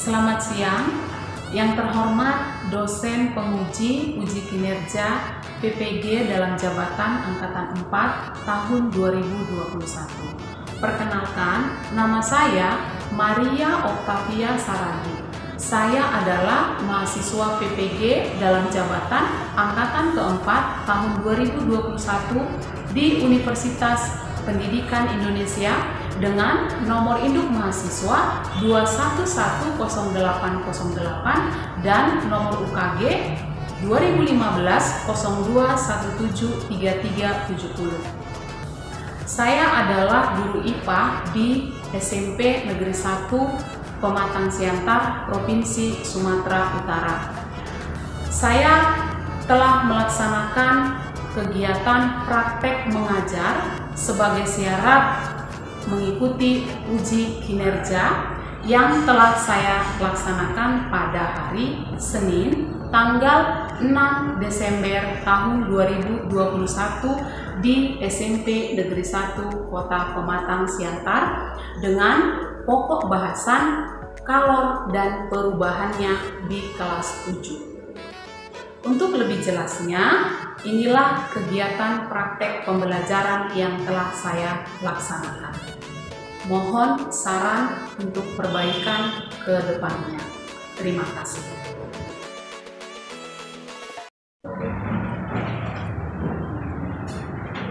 Selamat siang, yang terhormat dosen penguji uji kinerja PPG dalam jabatan Angkatan 4 tahun 2021. Perkenalkan, nama saya Maria Octavia Saragi. Saya adalah mahasiswa PPG dalam jabatan Angkatan keempat tahun 2021 di Universitas Pendidikan Indonesia dengan nomor induk mahasiswa 2110808 dan nomor UKG 2015-02173370. Saya adalah guru IPA di SMP Negeri 1 Pematang Siantar, Provinsi Sumatera Utara. Saya telah melaksanakan kegiatan praktek mengajar sebagai syarat mengikuti uji kinerja yang telah saya laksanakan pada hari Senin tanggal 6 Desember tahun 2021 di SMP Negeri 1 Kota Pematang Siantar dengan pokok bahasan kalor dan perubahannya di kelas 7. Untuk lebih jelasnya, inilah kegiatan praktek pembelajaran yang telah saya laksanakan. Mohon saran untuk perbaikan ke depannya. Terima kasih.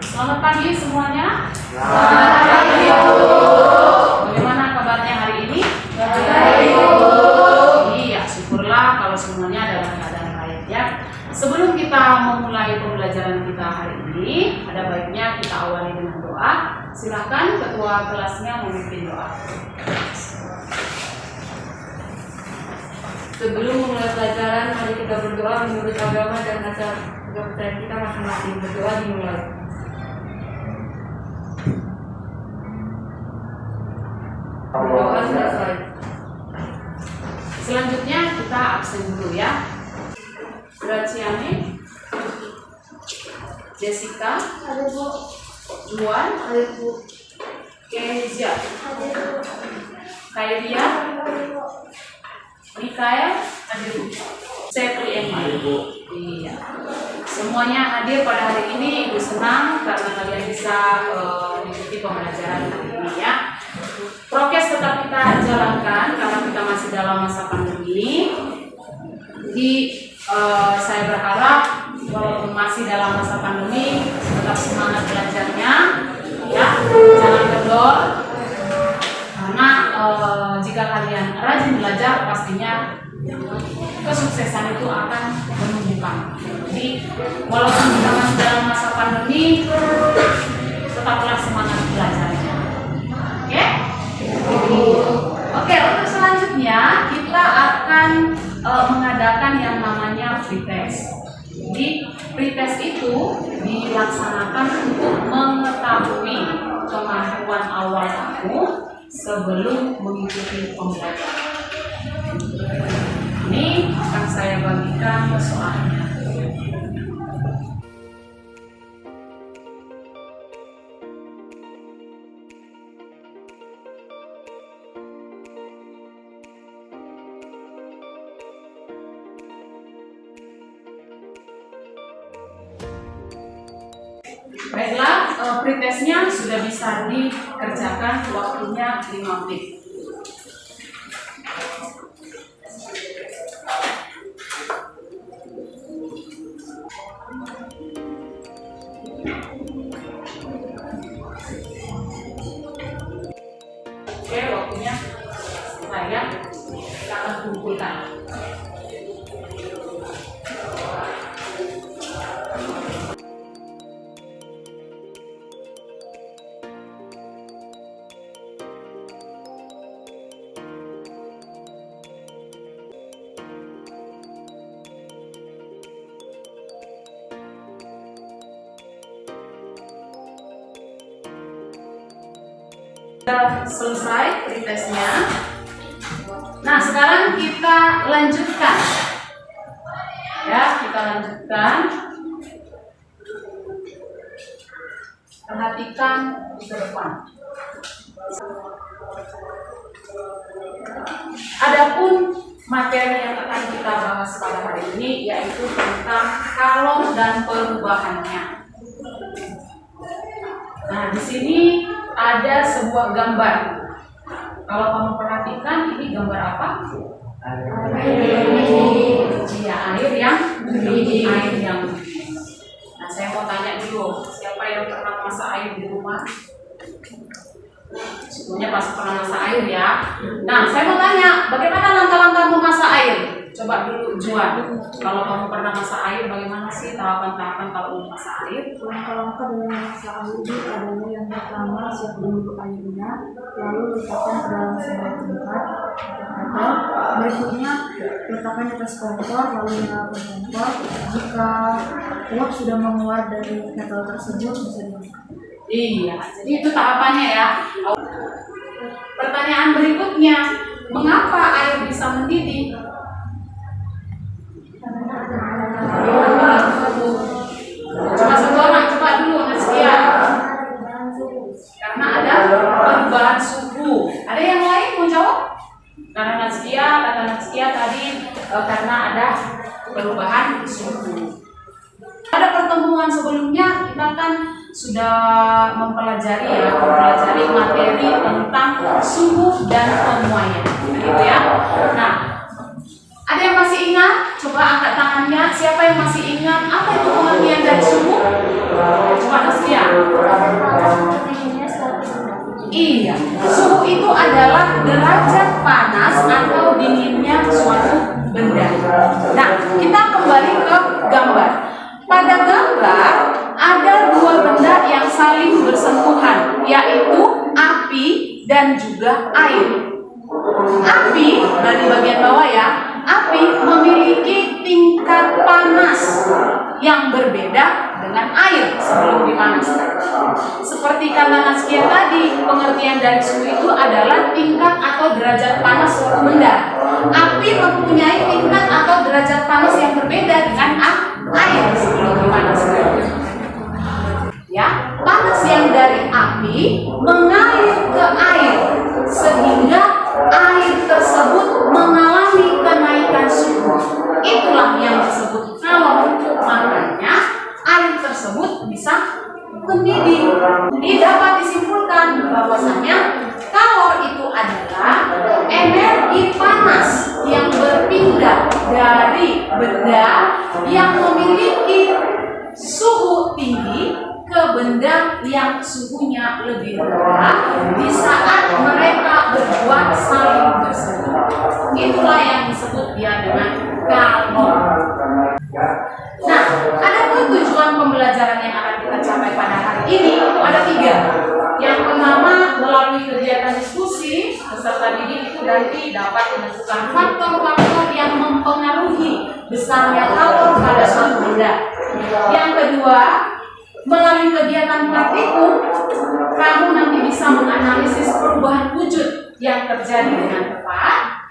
Selamat pagi semuanya. Selamat pagi, Bu. Bagaimana kabarnya hari ini? Baik, Bu. Iya, syukurlah kalau semuanya dalam keadaan baik ya. Sebelum kita memulai pembelajaran kita hari ini, ada baiknya kita awali dengan doa. Silakan ketua kelasnya memimpin doa. Sebelum memulai pelajaran, mari kita berdoa menurut agama dan asal kepercayaan kita masing-masing. Berdoa dimulai. Berdoa selesai. Selanjutnya kita absen dulu ya. Graciane, Jessica, Ada, Bu. Juan, Ada, Bu. Kezia, Ada, Bu. Kairia, Mikael, hadir Bu. Sepri Emma. Iya. Semuanya hadir pada hari ini. Ibu senang karena kalian bisa mengikuti pembelajaran hari ini ya. Prokes tetap kita jalankan karena kita masih dalam masa pandemi. Jadi saya berharap walaupun masih dalam masa pandemi tetap semangat belajarnya ya, jangan kendor karena jika kalian rajin belajar pastinya kesuksesan itu akan menunjukkan. Jadi walaupun kita masih dalam masa pandemi tetaplah semangat belajarnya. Oke, untuk selanjutnya kita akan mengadakan yang namanya pretest. Jadi pretest itu dilaksanakan untuk mengetahui kemampuan awal kamu sebelum mengikuti pembelajaran. Ini akan saya bagikan soalnya. Baiklah, pretestnya sudah bisa dikerjakan, waktunya 5 menit. Oke, waktunya saya kita akan kumpulkan. Sudah selesai pretestnya. Nah, sekarang kita lanjutkan. Ya, kita lanjutkan. Perhatikan ke depan. Adapun materi yang akan kita bahas pada hari ini yaitu tentang kalor dan perubahannya. Nah, di sini ada sebuah gambar. Kalau kamu perhatikan, ini gambar apa? Iya, air yang mendidih. Nah, saya mau tanya dulu, siapa yang pernah masak air di rumah? Sebelumnya pasti pernah masak air ya. Nah, saya mau tanya, bagaimana langkah-langkah memasak air? Coba dulu Juan, kalau kamu pernah masak air, bagaimana sih tahapan-tahapan kalau memasak air? Langkah-langkah dalam memasak air ini adalah yang pertama siapkan dulu airnya, lalu letakkan ke dalam sebuah tempat atau berikutnya letakkan di atas kompor lalu nyalakan kompor. Jika uap sudah mengeluar dari kettle tersebut bisa dimasak. Iya, jadi itu tahapannya ya. Pertanyaan berikutnya, mengapa air bisa mendidih? Coba satu orang, coba dulu Nazkia. Karena ada perubahan suhu. Ada yang lain mau jawab? Karena Nazkia, kata Nazkia tadi karena ada perubahan suhu. Pada pertemuan sebelumnya kita kan sudah mempelajari materi tentang suhu dan pemuaian, gitu ya. Nah, ada yang masih ingat? Coba angkat tangannya. Siapa yang masih ingat apa itu pengertian dari suhu? Coba Nazkia. Iya, suhu itu adalah derajat panas atau dinginnya suatu benda. Nah, kita kembali ke gambar. Pada gambar ada dua benda yang saling bersentuhan, yaitu api dan juga air. Api, dari bagian bawah ya, api memiliki tingkat panas yang berbeda dengan air sebelum dipanaskan. Seperti kata Nazkia tadi, pengertian dari suhu itu adalah tingkat atau derajat panas suatu benda. Api mempunyai tingkat atau derajat panas yang berbeda dengan air sebelum dipanaskan. Ya, panas yang dari api mengalir ke air sehingga air tersebut mengalami kenaikan suhu. Itulah yang disebut kalor. Makanya air tersebut bisa mendidih. Jadi dapat disimpulkan bahwasanya kalor itu adalah energi panas yang berpindah dari benda yang memiliki suhu tinggi ke benda yang suhunya lebih rendah di saat mereka berdua saling bersentuhan. Itulah yang disebut dia dengan kalor. Nah, ada pun tujuan pembelajaran yang akan kita capai pada hari ini itu ada 3. Yang pertama, melalui kegiatan diskusi, peserta didik itu nanti dapat menentukan faktor-faktor yang mempengaruhi besarnya kalor pada suatu benda. Yang kedua, melalui kegiatan praktikum, kamu nanti bisa menganalisis perubahan wujud yang terjadi dengan tepat.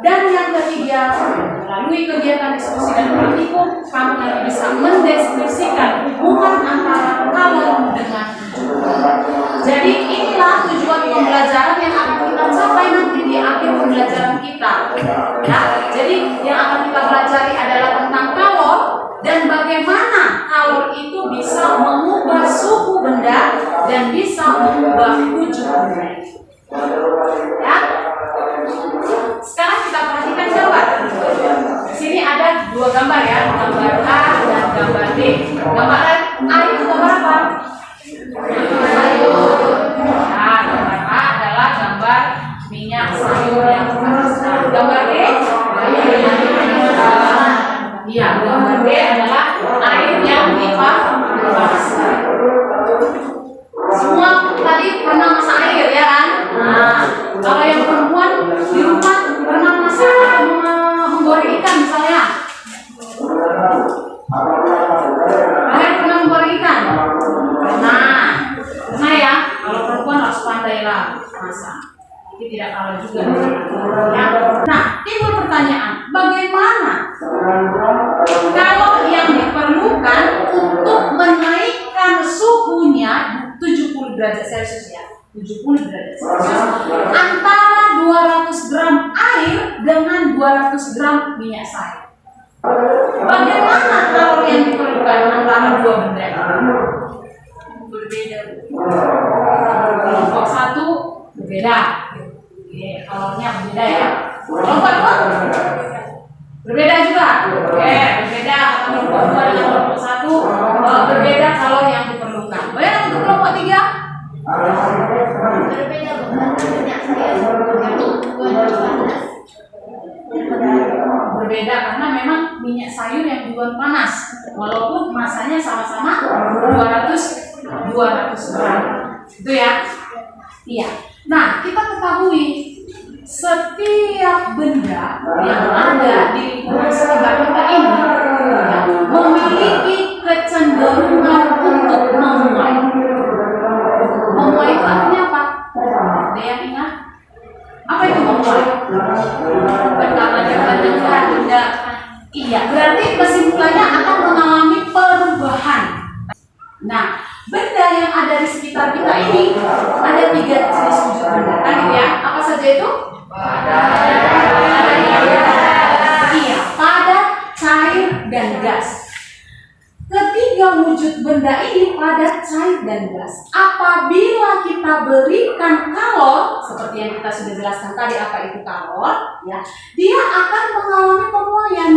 Dan yang ketiga, melalui kegiatan diskusi dan praktikum, kamu nanti bisa mendeskripsikan hubungan antara kalor dengan wujud. Jadi inilah tujuan pembelajaran yang akan kita capai nanti di akhir pembelajaran kita. Ya, jadi yang akan kita pelajari adalah tentang kalor dan bagaimana kalor itu bisa mengubah suhu benda dan bisa mengubah wujud benda. Ya. Sekarang kita perhatikan gambar. Di sini ada 2 gambar ya, gambar A dan gambar B. Gambar A itu gambar apa? Nah, gambar A adalah gambar minyak sayur yang panas. Gambar B? Iya, gambar B adalah air yang dipanaskan. Semua tadi pernah masak air ya kan? Nah, kalau yang perempuan di rumah pernah masak menggoreng ikan misalnya. Kalian pernah menggoreng ikan? Pernah ya. Kalau perempuan harus pandai lah masak. Tapi tidak kalah juga. Ya. Nah, timbul pertanyaan, bagaimana kalau yang diperlukan untuk menaikkan suhunya 70 derajat Celcius ya, 70 derajat Celcius antara 200 200 gram minyak sayur. Bagaimana kalori yang diperlukan antara dua benda ini? Berbeda. Kelompok satu berbeda. Oke, kalorinya berbeda ya. Kelompok dua berbeda juga. Oke, berbeda kata kelompok dua dengan kelompok satu berbeda kalori yang diperlukan. Baik, untuk kelompok tiga Berbeda bukan minyak sayur panas. berbeda karena memang minyak sayur yang dibuat panas walaupun masanya sama-sama 200 gram. Itu ya. Iya. Nah, kita ketahui setiap benda yang ada di lingkungan sekitar kita ini ya, memiliki kecenderungan untuk memuai. Memuai itu artinya apa? Ada yang ingat? Apa itu memuai? Benda. Iya, berarti kesimpulannya akan mengalami perubahan. Nah, benda yang ada di sekitar kita ini ada 3 jenis wujud benda. Tadi ya, apa saja itu? Iya, padat, cair, dan gas. Ketiga wujud benda ini padat, cair, dan gas. Apabila kita berikan kalor, seperti yang kita sudah jelaskan tadi apa itu kalor, ya, dia akan mengalami pemuaian.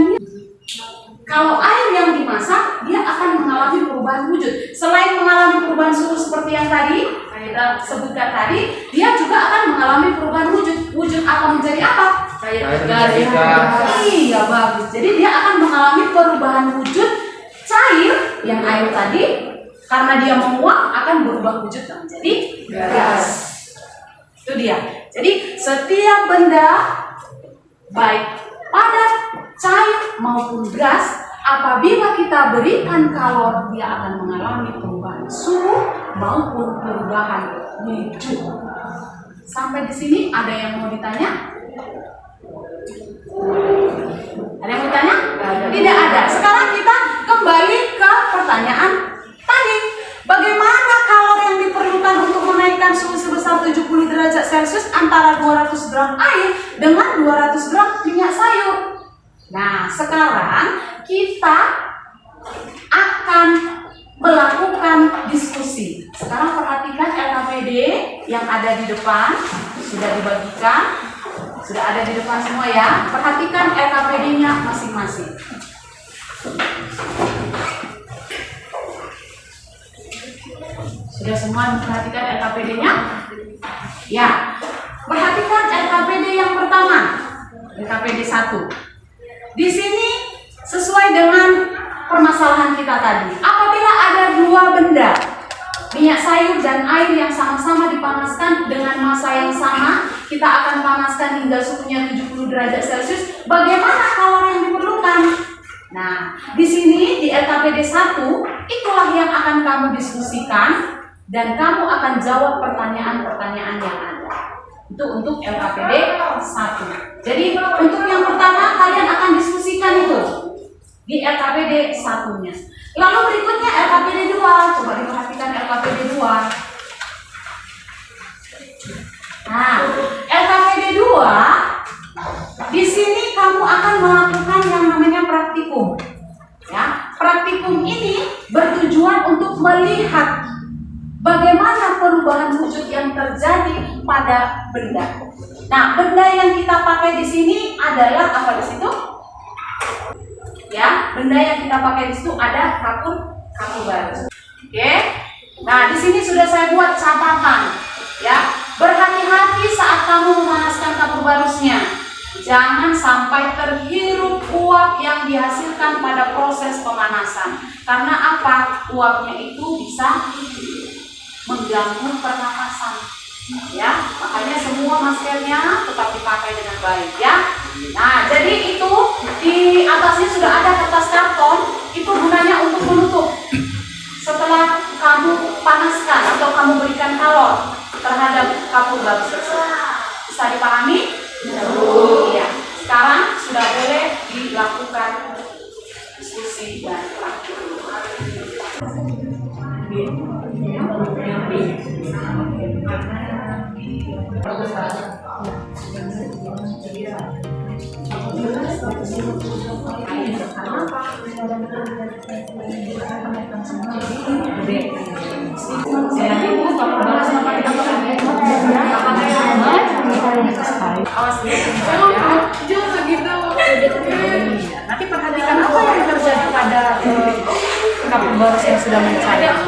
Kalau air yang dimasak, dia akan mengalami perubahan wujud. Selain mengalami perubahan suhu seperti yang tadi kita sebutkan tadi, dia juga akan mengalami perubahan wujud. Wujud apa menjadi apa? Cair. Iya, bagus. Jadi dia akan mengalami perubahan wujud cair yang air tadi, karena dia menguap akan berubah wujud menjadi gas. Itu dia. Jadi setiap benda baik padat, cair maupun gas, apabila kita berikan kalor, dia akan mengalami perubahan suhu maupun perubahan wujud. Sampai di sini ada yang mau ditanya? Ada yang mau ditanya? Tidak ada. Sekarang kita kembali ke pertanyaan tadi. Bagaimana kalor yang diperlukan untuk menaikkan suhu sebesar 70 derajat Celcius antara 200 gram air dengan 200 gram minyak sayur? Nah, sekarang kita akan melakukan diskusi. Sekarang perhatikan LKPD yang ada di depan, sudah dibagikan, sudah ada di depan semua ya. Perhatikan LKPD-nya masing-masing. Sudah semua memperhatikan LKPD-nya? Ya. Perhatikan LKPD yang pertama, LKPD 1. Di sini sesuai dengan permasalahan kita tadi. Apabila ada dua benda, minyak sayur dan air yang sama-sama dipanaskan dengan massa yang sama, kita akan panaskan hingga suhunya 70 derajat Celcius. Bagaimana kalori yang diperlukan? Nah, di sini di LKPD 1, itulah yang akan kamu diskusikan dan kamu akan jawab pertanyaan-pertanyaan yang ada. Itu untuk LKPD 1. Jadi untuk yang pertama kalian akan diskusikan itu di LKPD 1-nya. Lalu berikutnya LKPD 2. Coba diperhatikan LKPD 2. Nah, LKPD 2 di sini kamu akan melakukan yang namanya praktikum. Ya, praktikum ini bertujuan untuk melihat bagaimana perubahan wujud yang terjadi pada benda. Nah, benda yang kita pakai di sini adalah apa di situ? Ya, benda yang kita pakai di situ ada kapur barus. Oke. Nah, di sini sudah saya buat catatan. Ya, berhati-hati saat kamu memanaskan kapur barusnya. Jangan sampai terhirup uap yang dihasilkan pada proses pemanasan. Karena apa? Uapnya itu bisa mengganggu pernapasan. Ya, makanya semua maskernya tetap dipakai dengan baik ya. Nah, jadi itu di atasnya sudah ada kertas karton, itu gunanya untuk menutup. Setelah kamu panaskan atau kamu berikan kalor terhadap kapur barus tersebut. Bisa dipahami? Iya. Sekarang sudah boleh dilakukan diskusi dan praktik. Bagus banget. Awas jangan segitu. Nanti perhatikan apa yang terjadi pada kabel boros yang sudah mencair.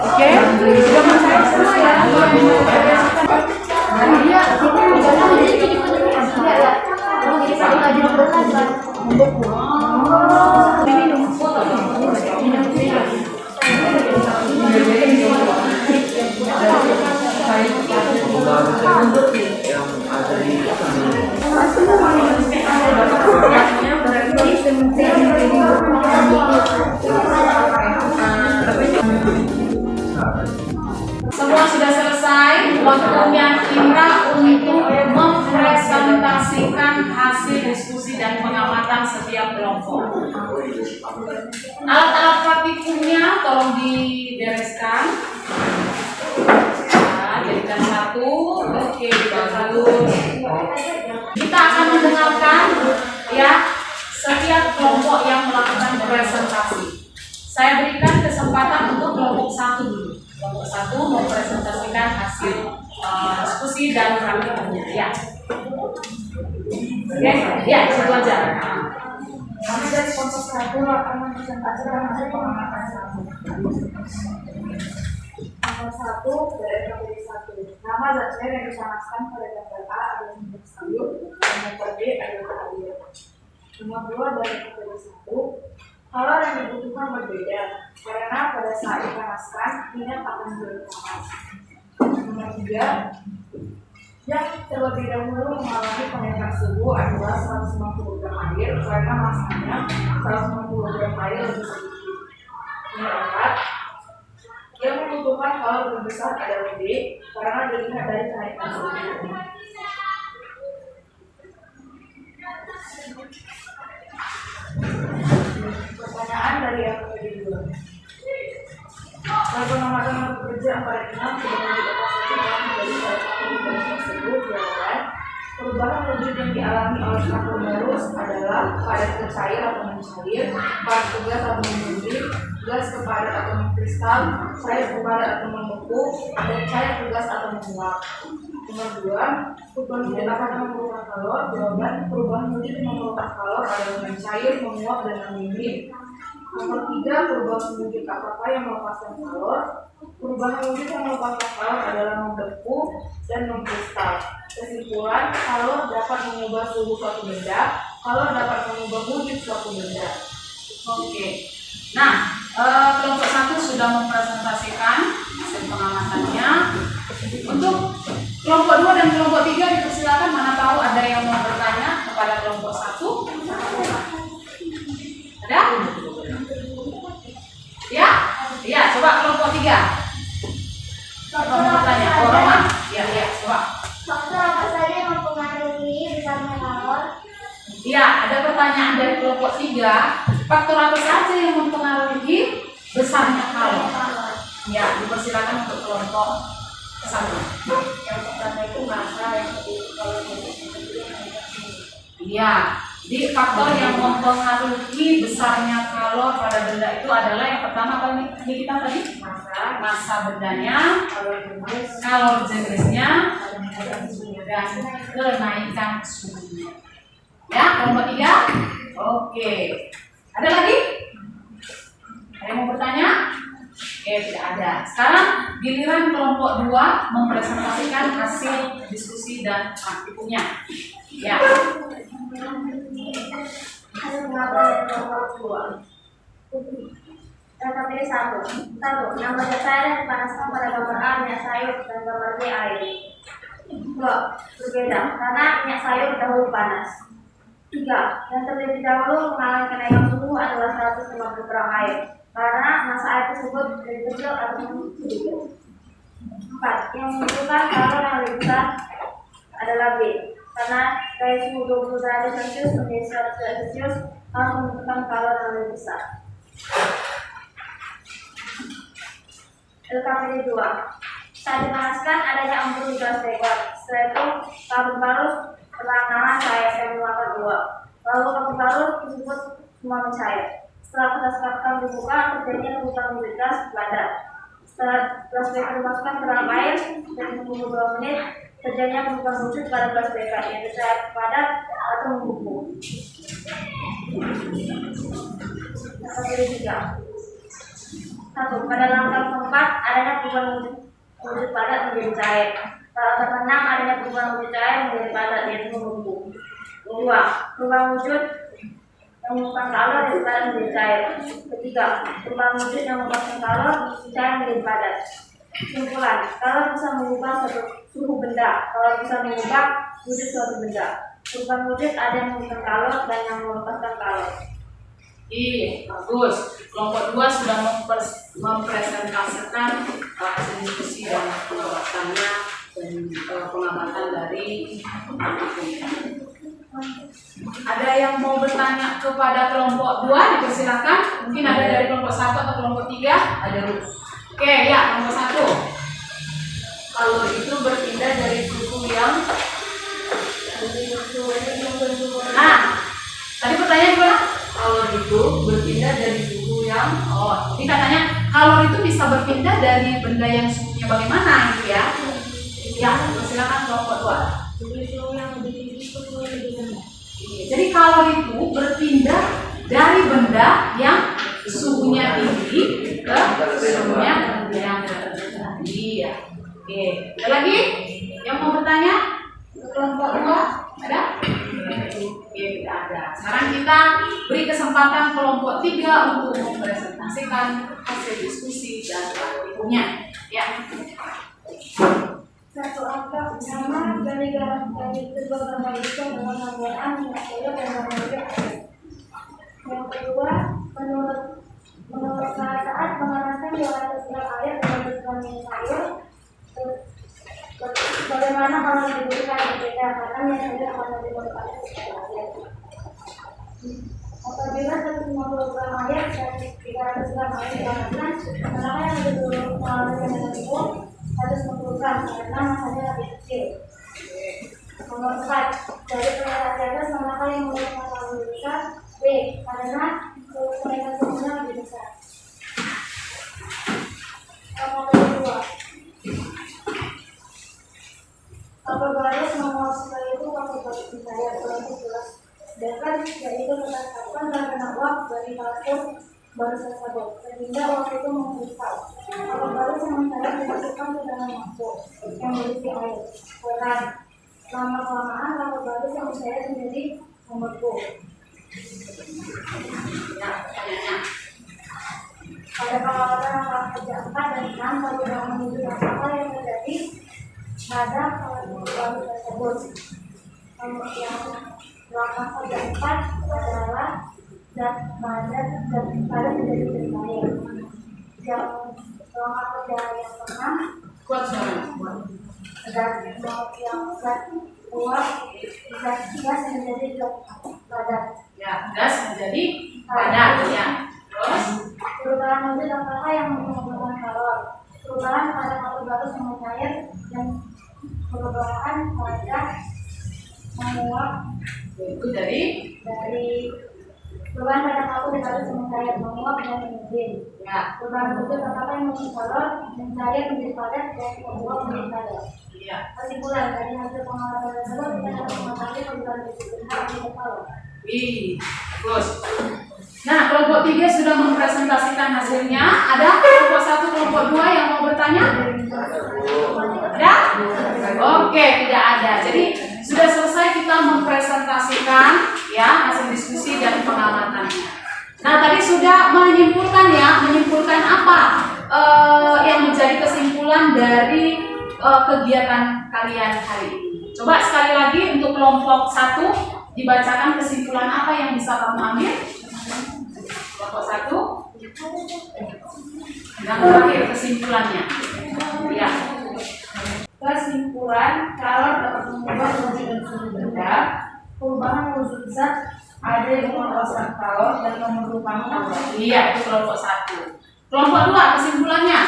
Oke, sudah mencair semua ya. Iya, jadi satu lagi Semua sudah selesai. Waktunya kita untuk mempresentasikan hasil diskusi dan pengamatan setiap kelompok. Alat-alat praktikumnya tolong dibereskan. Nah, jadikan satu. Oke, bagus. Kita akan mendengarkan ya setiap kelompok yang melakukan presentasi. Saya berikan kesempatan untuk kelompok satu dulu. Kelompok satu mempresentasikan hasil diskusi dan praktikumnya. Ya, ya itu aja. Kami dari kelompok satu akan mempresentasikan hasil pengamatan satu. Nomor satu dari kategori satu. Nama zat cair yang dipanaskan pada gambar A adalah minyak sayur, dan gambar B adalah air. Nomor dua dari kategori satu. Kalor yang dibutuhkan berbeda, karena pada saat dipanaskan minyak akan berpanas. Nomor tiga. Yang terlebih dahulu mengalami kenaikan suhu adalah 150 gram air karena masanya 150 gram air lebih sedikit. Nomor 4. Yang membutuhkan kalor lebih besar adalah B karena dilihat dari kenaikan suhu. Pertanyaan dari yang kedua. Pengamatan bekerja antara 6 dengan dioperasi dalam menjadi salah satu tugas tersebut jawaban. Perubahan wujud yang dialami oleh kabel barus adalah padat ke cair atau mencair, padat ke gas atau membentuk, gas ke padat atau mengkristal, cair ke padat atau membeku, dan cair ke gas atau menguap. Nomor 2, perubahan wujud akan memerlukan kalor. Jawaban, perubahan wujud yang memerlukan kalor adalah mencair, menguap, dan mendidih. Nomor 3, perubahan wujud apakah yang melepaskan kalor? Perubahan wujud yang melepaskan kalor adalah membeku dan mengkristal. Kesimpulan, kalor dapat mengubah suhu suatu benda, kalor dapat mengubah wujud suatu benda. Oke. Nah, kelompok satu sudah mempresentasikan hasil pengamatannya. Untuk kelompok 2 dan kelompok 3 dipersilakan, mana tahu ada yang mau bertanya kepada kelompok 1. Ada? Ya? Ya, coba kelompok 3. Coba mau bertanya. Oh, Roma. Ya, coba. Faktor apa saja yang mempengaruhi besarnya kalor? Ya, ada pertanyaan dari kelompok 3. Faktor apa saja yang mempengaruhi besarnya kalor? Ya, dipersilakan untuk kelompok 1. Yang pertama itu massa, yang kedua kalor. Iya, jadi faktor yang mempengaruhi besarnya kalor pada benda itu adalah yang pertama apa nih kita tadi? Massa bendanya, kalor jenisnya, dan kenaikan suhunya. Ya, kelompok 3. Oke. Ada lagi? Ada yang mau bertanya? Oke, tidak ada. Sekarang giliran kelompok 2 mempresentasikan hasil diskusi dan praktikumnya. Ya. Hasil pengamatan kelompok 2. Kategori 1. Nama zat cair yang dipanaskan pada gambar A minyak sayur dan gambar B air. 2. Berbeda karena minyak sayur dahulu panas. 3. Yang terlebih dahulu mengalami kenaikan suhu adalah 150 gram air karena massa air tersebut lebih kecil atau sedikit. 4. Yang membutuhkan kalor yang lebih besar adalah B karena dari suhu 20 derajat Celcius menjadi 100 derajat Celcius harus membutuhkan kalor yang lebih besar. LKPD 2. Saat dipanaskan adanya ampul gas vapor. Setelah itu kabel barus perlahan-lahan cair dan mengeluarkan uap. ruangan cair. Setelah kertas rekam dibuka, terjadinya pembukaan wujud gas padat. Setelah gelas beker dimasukkan ke dalam air dan menunggu 2 menit, terjadinya pembukaan wujud pada gelas beker, yaitu cair padat atau membeku. Kategori 3. 1. Pada langkah keempat, adanya perubahan wujud padat menjadi cair. Pada langkah keenam, adanya perubahan wujud cair menjadi padat, yaitu membeku. 2. Perubahan wujud yang merupakan kalor dari padat menjadi cair. 3. Perubahan wujud yang merupakan kalor cair menjadi padat. Kesimpulan, kalor bisa mengubah suatu suhu benda, kalor bisa mengubah wujud suatu benda. Perubahan wujud ada yang merupakan kalor dan yang melepaskan kalor. Iya, bagus. Kelompok 2 sudah mempresentasikan hasil diskusi dan pengawasannya dan pengamatan dari Ada yang mau bertanya kepada kelompok 2? Dipersilakan. Mungkin ada dari kelompok 1 atau kelompok 3? Ada. Oke, ya, kelompok 1. Kalau itu berpindah dari suku yang tadi pertanyaan gimana? Kalau itu berpindah dari suhu yang ini katanya kalor itu bisa berpindah dari benda yang suhunya bagaimana gitu ya? Ya, silakan kelompok 2. Suhu yang lebih tinggi ke suhu yang lebih rendah. Jadi kalor itu berpindah dari benda yang suhunya tinggi ke suhunya yang rendah. Iya. Oke. Ada lagi yang mau bertanya? Kelompok 2 ada? Oke, tidak ada. Sekarang kita beri kesempatan kelompok 3 untuk mempresentasikan hasil diskusi dan praktikumnya. Ya. Satu angka nama dari kedua gambar itu adalah tambahan metode dan metode. Yang kedua, menurut saat menganaskan 200 gram air dengan gram minyak air, bagaimana kalau dibutuhkan berbeda karena minyak air akan lebih berpanas air. Apabila 150 gram air dan 300 gram air dipanaskan, maka yang lebih dulu mengalami dengan ibu 150 gram karena masanya lebih kecil. Nomor 4, dari penilaian di atas manakah yang merupakan lebih besar? B. Karena penilaian sumbernya lebih besar. Nomor 2, kapal baris nomor sekali itu kapal baris saya berarti jelas. Sedangkan yaitu menetapkan dan kena uap dari kartu baris tersebut sehingga uap itu mengkristal. Kapal baris yang saya dimasukkan ke dalam mangkuk yang berisi air. Peran lama kelamaan kapal baris yang saya menjadi membeku. Pada pengawasan langkah kerja 4 dan 6 bagaimana menuju apa yang terjadi pada kapal baris tersebut. Yang langkah kerja 4 adalah zat padat menjadi air. Yang langkah kerja yang ke-6 Kuat suara. zat uap zat gas menjadi zat padat. Ya, gas menjadi padat ya. Terus Perubahan wujud apakah yang menyebabkan kalor? Perubahan pada kapal baris yang mencair dan perubahan pada menguap itu dari perubahan pada kapal baris yang mencair, menguap dan menjadi. ya. Perubahan wujud apakah yang menjadi kalor, mencair menjadi padat dan menguap menjadi padat. Iya. Kesimpulan dari hasil pengamatan tersebut kita dapat mengetahui perubahan wujud menjadi kalor. Bagus. Nah, kelompok 3 sudah mempresentasikan hasilnya. Ada kelompok 1, kelompok 2 yang mau bertanya? Ada? Oke, tidak ada. Jadi sudah selesai kita mempresentasikan ya hasil diskusi dan pengamatannya. Nah, tadi sudah menyimpulkan apa yang menjadi kesimpulan dari kegiatan kalian hari ini. Coba sekali lagi untuk kelompok 1 dibacakan kesimpulan apa yang bisa kamu ambil. Kelompok 1 yang terakhir kesimpulannya. Ya. Kesimpulan kalor dapat mengubah wujud dan suhu benda. Perubahan wujud zat ada yang melepaskan kalor dan memerlukan kalor. Iya, itu kelompok 1. Kelompok 2 kesimpulannya.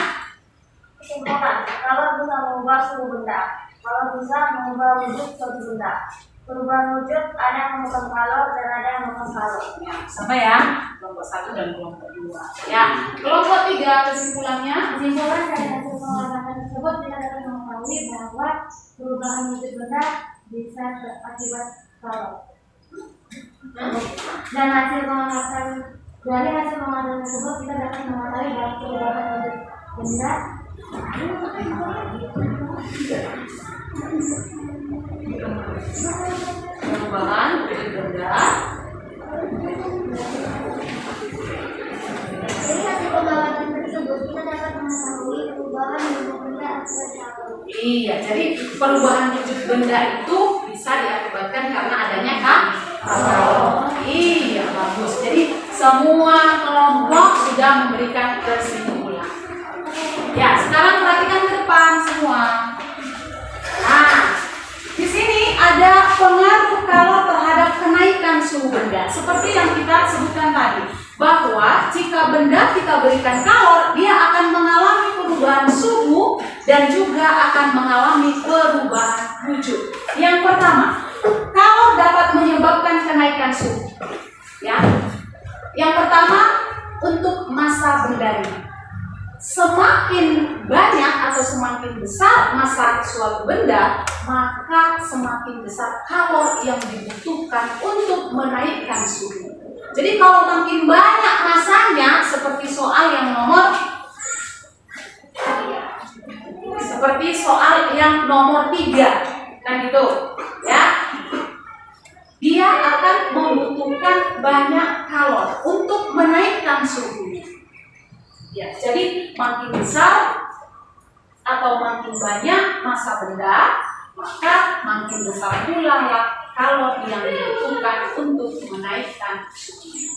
Kesimpulan, kalor bisa mengubah suhu benda. Kalor bisa mengubah wujud suatu benda. perubahan wujud, ada yang memegang kalor dan ada yang memegang kalor. Ya, sama ya, kelompok 1 dan kelompok 2. Ya, kelompok 3 kesimpulannya. Kesimpulan dari hasil pengamatan tersebut kita dapat mengetahui bahwa perubahan wujud benda bisa berakibat kalor. Dan dari hasil pengamatan tersebut kita dapat mengetahui bahwa perubahan wujud benda Perubahan wujud benda. Dari hasil pengamatan tersebut kita dapat mengetahui perubahan wujud benda akibat kalor. Iya, jadi perubahan wujud benda itu bisa diakibatkan karena adanya kalor. Iya, bagus. Jadi semua kelompok sudah memberikan kesimpulan. Ya, sekarang perhatikan ke depan semua. Nah, di sini ada pengaruh kalor terhadap kenaikan suhu benda. Seperti yang kita sebutkan tadi, bahwa jika benda kita berikan kalor, dia akan mengalami perubahan suhu dan juga akan mengalami perubahan wujud. Yang pertama, kalor dapat menyebabkan kenaikan suhu. Ya, yang pertama untuk massa bendanya. Semakin banyak atau semakin besar massa suatu benda, maka semakin besar kalor yang dibutuhkan untuk menaikkan suhu. Jadi kalau makin banyak massanya, seperti soal yang nomor 3, kan gitu, ya. Dia akan membutuhkan banyak kalor untuk menaikkan suhunya. Ya, jadi makin besar atau makin banyak massa benda, maka makin besar pula kalor yang dibutuhkan untuk menaikkan suhunya.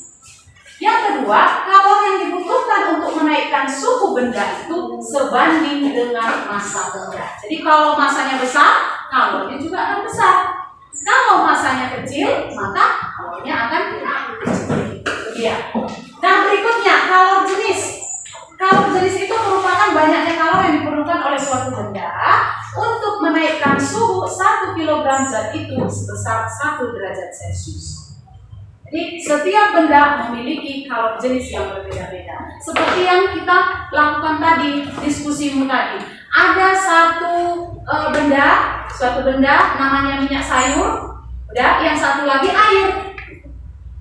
Yang kedua, kalor yang dibutuhkan untuk menaikkan suhu benda itu sebanding dengan massa benda. Jadi kalau massanya besar, kalornya juga akan besar. Kalau massanya kecil, maka kalornya akan kecil. Ya. Nah, berikutnya kalor jenis. Kalor jenis itu merupakan banyaknya kalor yang diperlukan oleh suatu benda untuk menaikkan suhu 1 kg zat itu sebesar 1 derajat Celcius. Jadi setiap benda memiliki kalor jenis yang berbeda-beda. Seperti yang kita lakukan tadi, diskusimu tadi. Ada suatu benda namanya minyak sayur, ya, yang satu lagi air.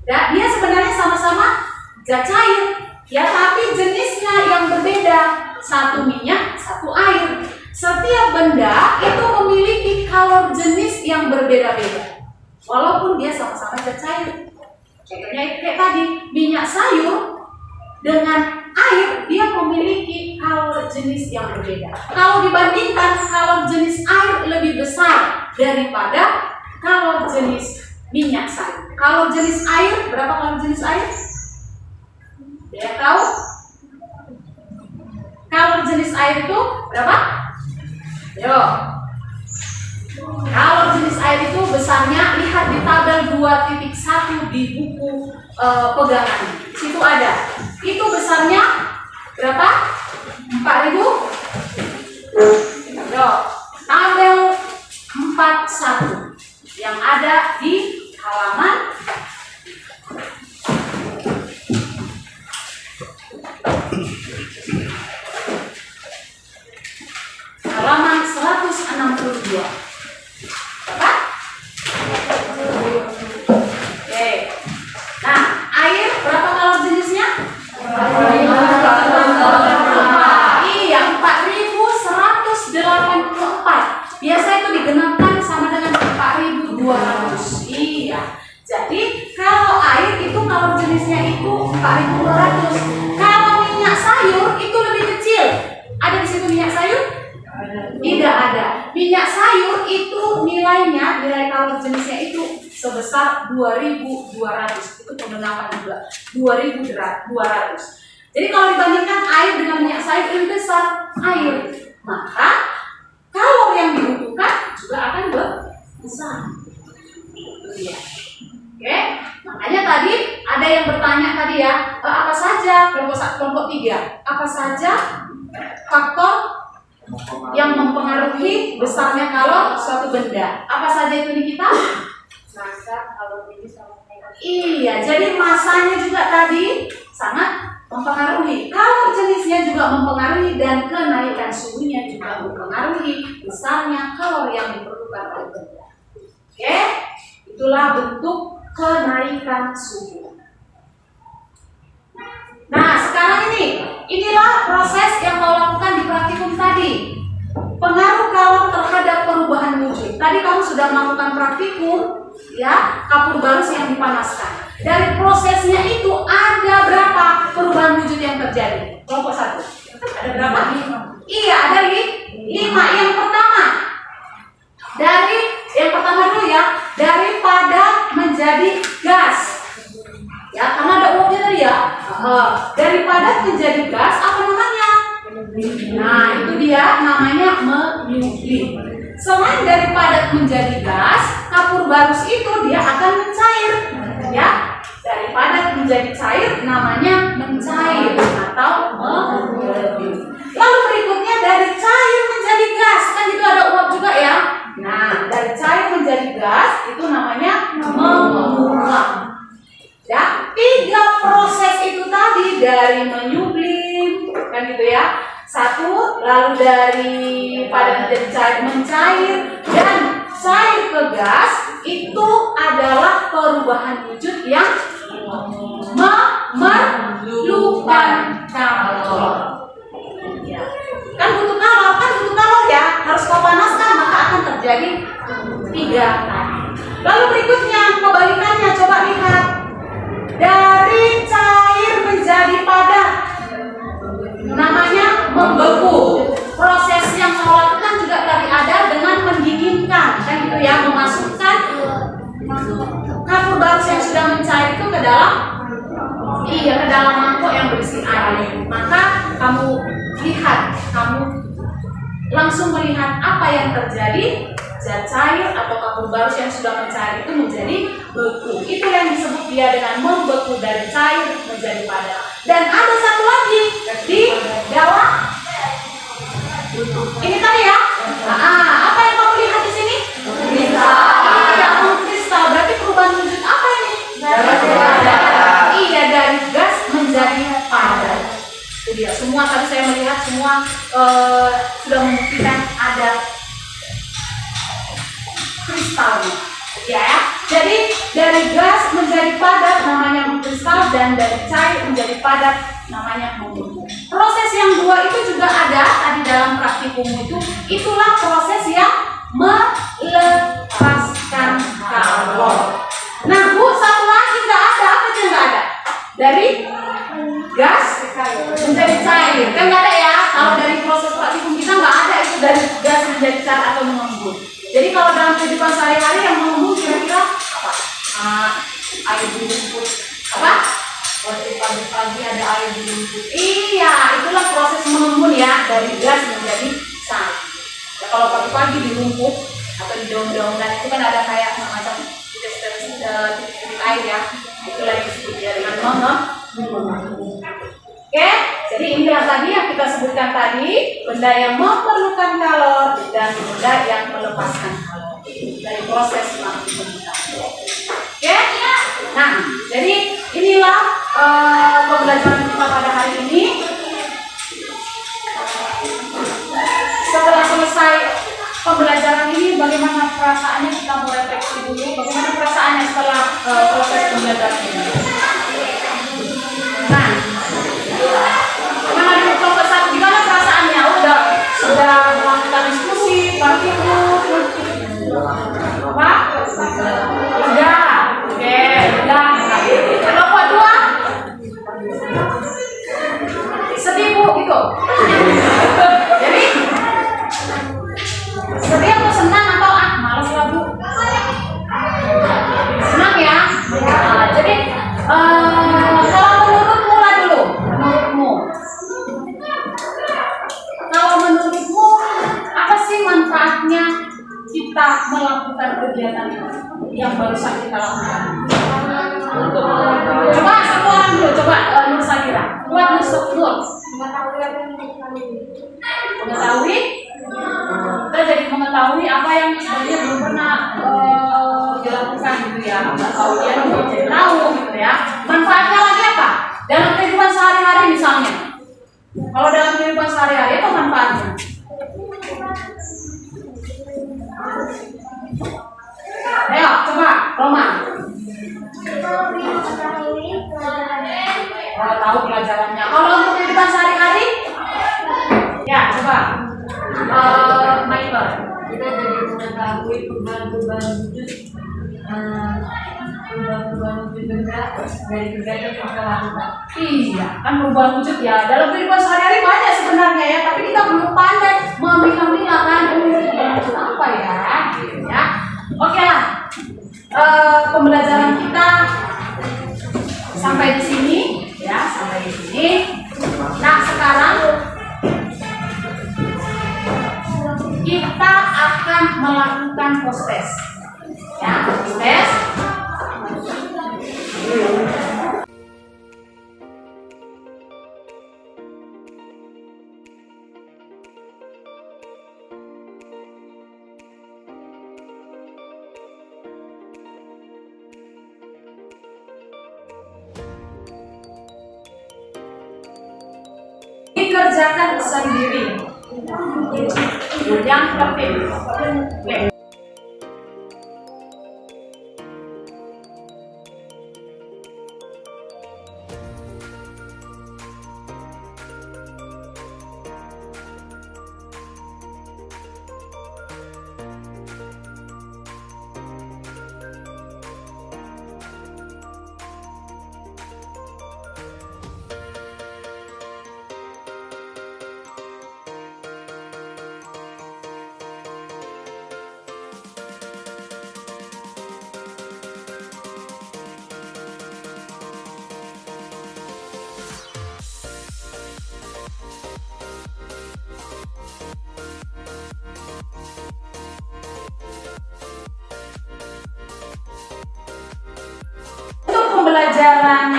Ya, dia sebenarnya sama-sama zat cair. Ya, tapi jenisnya yang berbeda. Satu minyak, satu air. Setiap benda itu memiliki kalor jenis yang berbeda-beda, walaupun dia sama-sama zat cair. Contohnya kayak tadi, minyak sayur dengan air, dia memiliki kalor jenis yang berbeda. Kalau dibandingkan, kalor jenis air lebih besar daripada kalor jenis minyak sayur. Kalor jenis air, berapa kalor jenis air? Dia tahu? Kalor jenis air itu berapa? Yo. Kalor jenis air itu besarnya, lihat di tabel 2.1 di buku pegangan. Di situ ada. Itu besarnya berapa? 4.000? Yo. Tabel 41 yang ada di halaman halaman 162. Apa? Oke. Nah, air berapa kalor jenisnya? Iya, 4.184. Biasa itu digenapkan sama dengan 4.200. Iya. Jadi kalau air itu kalor jenisnya itu 4.200. Kalau minyak sayur itu lebih kecil. Ada di situ minyak sayur? Tidak ada. Minyak sayur itu nilai kalor jenisnya itu sebesar 2.200. Itu penggenapan juga. 2.200. Jadi kalau dibandingkan air dengan minyak sayur lebih besar air, maka kalor yang dibutuhkan juga akan besar. Iya. Oke, makanya tadi ada yang bertanya tadi ya, apa saja kelompok 3, apa saja faktor yang mempengaruhi besarnya kalor suatu benda? Apa saja itu nih kita? masa, kalau tinggi sama negatif. Iya, jadi masanya juga tadi sangat mempengaruhi. Kalau jenisnya juga mempengaruhi dan kenaikan suhunya juga mempengaruhi. Misalnya kalori yang diperlukan oleh benda. Oke, itulah bentuk kenaikan suhu. Nah, sekarang inilah proses yang kau lakukan di praktikum tadi. Pengaruh kalor terhadap perubahan wujud. Tadi kamu sudah melakukan praktikum, ya, kapur barus yang dipanaskan. Dari prosesnya itu ada berapa perubahan wujud yang terjadi? Kelompok 1. Ada berapa? 5. Iya, ada 5. Yang pertama dulu ya, dari padat menjadi gas. Ya, karena ada uapnya tadi ya. Dari padat menjadi gas, apa namanya? Nah, itu dia namanya menyublim. Selain dari padat menjadi gas, kapur barus itu dia akan mencair. Ya, dari padat menjadi cair namanya mencair atau menyublim. Lalu berikutnya dari cair menjadi gas, kan itu ada uap juga ya. Nah, dari cair menjadi gas itu namanya menguap. Ya, 3 proses itu tadi dari menyublim, kan gitu ya. 1, lalu dari padat menjadi cair mencair, dan cair ke gas itu adalah perubahan wujud yang memerlukan kalor. Ya. Kan butuh kalor ya, harus kau panaskan maka akan terjadi 3 tadi. Lalu berikutnya kebalikannya, coba lihat. Dari cair menjadi padat namanya membeku. Proses yang kau lakukan juga tadi ada dengan mendinginkan, kan gitu ya, memasukkan kapur barus yang sudah mencair itu ke dalam mangkok yang berisi air. Maka kamu langsung melihat apa yang terjadi. Zat cair atau kapur barus yang sudah mencair itu menjadi beku. Itu yang disebut dia dengan membeku dari cair menjadi padat. Dan ada satu lagi di dalam ini tadi ya. Apa yang kamu lihat di sini? Kristal. Berarti perubahan wujud apa ini? Iya, dari gas menjadi padat. Itu dia. Semua tadi saya melihat semua sudah membuktikan ada kristalnya, ya. Jadi dari gas menjadi padat namanya mengkristal, dan dari cair menjadi padat namanya membeku. Proses yang 2 itu juga ada tadi dalam praktikum itu. Itulah proses yang melepaskan kalor. Nah, Bu, satu lagi nggak ada, apa aja nggak ada? Dari gas menjadi cair, kan nggak ada ya? Kalau dari proses praktikum kita nggak ada itu dari gas menjadi cair atau mengembun. Jadi kalau dalam kehidupan sehari-hari yang mengembun kira-kira apa? Air di rumput. Apa? Waktu pagi-pagi ada air di rumput. Iya, itulah proses mengembun ya, dari gas menjadi cair. Ya, kalau pagi-pagi di rumput atau di daun-daunan itu kan ada kayak semacam titik-titik air ya. Itulah yang disebut ya dengan mengembun. Oke, jadi inilah tadi yang kita sebutkan tadi, benda yang memerlukan kalor dan benda yang melepaskan kalor dari proses praktikum kita. Oke, nah, jadi inilah pembelajaran kita pada hari ini. Setelah selesai pembelajaran ini, bagaimana perasaannya? Kita mau refleksi dulu. Bagaimana perasaannya setelah proses pembelajaran ini? Nah, gimana di kelompok 1? Gimana perasaannya? Sudah melakukan diskusi, praktikum, apa? Sudah. Oke, sudah. Kelompok 2? Sedih, Bu, gitu. Jadi sedih atau senang atau malas lah, Bu? Senang ya? Jadi kalau menurutmu lah dulu, menurutmu apa sih manfaatnya kita melakukan kegiatan yang barusan kita lakukan? Coba satu orang dulu, coba Nur Sakira. Buat Nur. Mengetahui, kita jadi mengetahui apa yang sebenarnya belum pernah dilakukan. ya, nggak tahu dia mau jadi tahu gitu ya. Manfaatnya lagi apa? Dalam kehidupan sehari-hari misalnya. Kalau dalam kehidupan sehari-hari apa manfaatnya? Ayo, coba, Roma. Kalau tahu pelajarannya. Kalau untuk kehidupan sehari-hari, ya coba. Michael. Kita jadi mengetahui perubahan-perubahan wujud perubahan-perubahan wujud benda dari kegiatan yang kita lakukan. Iya, kan perubahan wujud ya. Dalam kehidupan sehari-hari banyak sebenarnya ya, tapi kita belum pandai memilah-milah kan perubahan wujud apa ya, gitu ya. Oke lah, pembelajaran kita sampai di sini, ya, sampai di sini. Nah, sekarang kita akan melakukan post test, ya, post test. Dikerjakan sendiri. Yang penting. Oke. Pembelajaran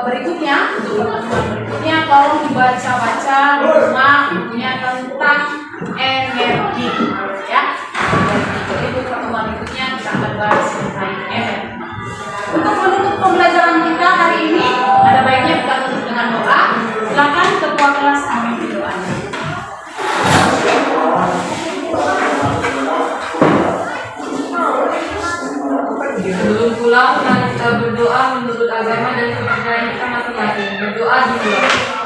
berikutnya, untuk pertemuan berikutnya, tolong dibaca-baca di rumah bukunya tentang energi, ya. Jadi untuk pertemuan berikutnya kita akan bahas tentang energi. Untuk menutup pembelajaran kita hari ini, ada baiknya kita tutup dengan doa. Silakan ketua kelas memimpin doanya. Dulu pula kita berdoa menurut agama dan kepercayaan kita masing-masing. Berdoa di luar.